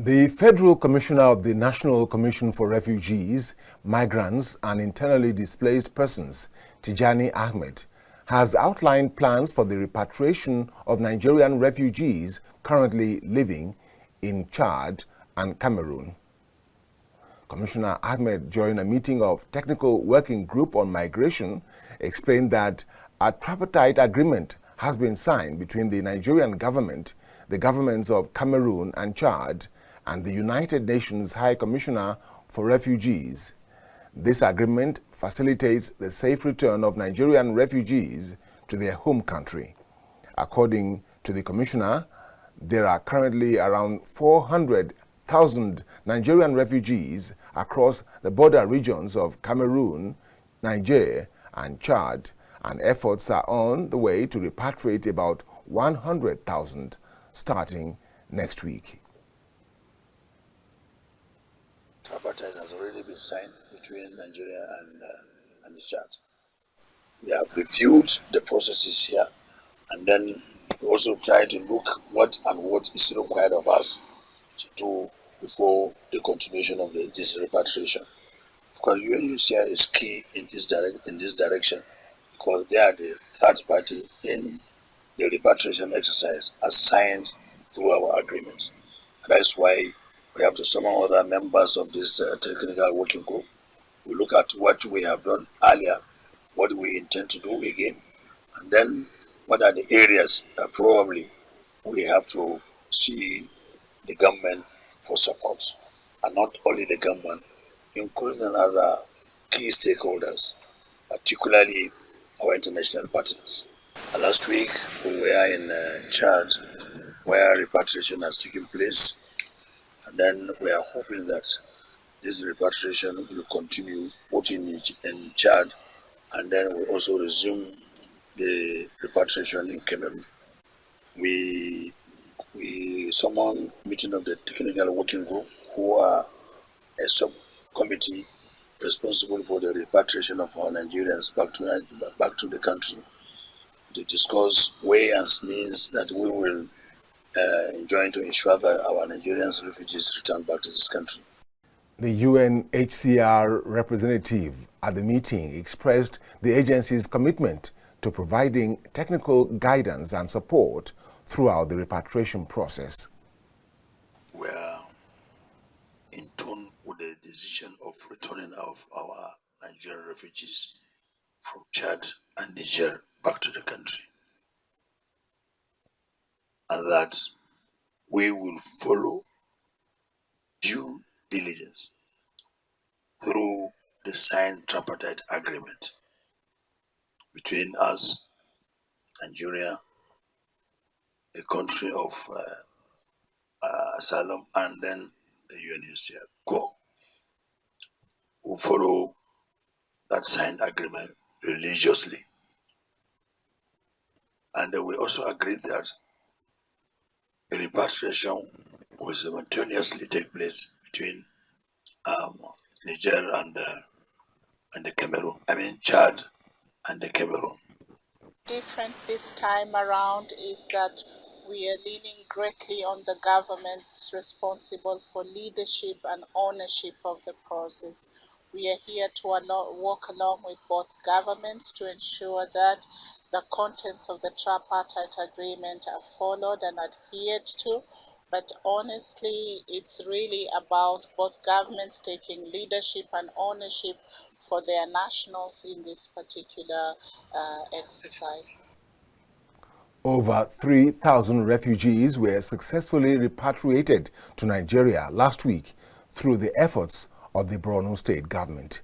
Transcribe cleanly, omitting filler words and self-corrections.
The Federal Commissioner of the National Commission for Refugees, Migrants and Internally Displaced Persons, Tijani Ahmed, has outlined plans for the repatriation of Nigerian refugees currently living in Chad and Cameroon. Commissioner Ahmed, during a meeting of Technical Working Group on Migration, explained that a tripartite agreement has been signed between the Nigerian government, the governments of Cameroon and Chad, and the United Nations High Commissioner for Refugees. This agreement facilitates the safe return of Nigerian refugees to their home country. According to the Commissioner, there are currently around 400,000 Nigerian refugees across the border regions of Cameroon, Niger, and Chad, and efforts are on the way to repatriate about 100,000 starting next week. Tripartite has already been signed between Nigeria and Chad. We have reviewed the processes here, and then we also try to look what is required of us to do before the continuation of this repatriation. Of course, UNHCR is key in this direction because they are the third party in the repatriation exercise assigned through our agreement. And that's why we have to summon other members of this technical working group. We look at what we have done earlier, what we intend to do again, and then what are the areas that probably we have to see the government for support. And not only the government, including other key stakeholders, particularly our international partners. And last week we were in Chad, where repatriation has taken place. And then we are hoping that this repatriation will continue both in Chad, and then we'll also resume the repatriation in Cameroon. We summoned a meeting of the technical working group, who are a subcommittee responsible for the repatriation of our Nigerians back to the country, to discuss ways and means that we will enjoying to ensure that our Nigerian refugees return back to this country. The UNHCR representative at the meeting expressed the agency's commitment to providing technical guidance and support throughout the repatriation process. We are in tune with the decision of returning of our Nigerian refugees from Chad and Niger back to the country, and that we will follow due diligence through the signed tripartite agreement between us, Nigeria, the country of asylum, and then the UNHCR. We'll follow that signed agreement religiously. And we also agreed that the repatriation will simultaneously take place between Niger and the Cameroon. Chad and the Cameroon. Different this time around is that we are leaning greatly on the governments responsible for leadership and ownership of the process. We are here to work along with both governments to ensure that the contents of the tripartite agreement are followed and adhered to. But honestly, it's really about both governments taking leadership and ownership for their nationals in this particular exercise. Over 3,000 refugees were successfully repatriated to Nigeria last week through the efforts of the Borno State government.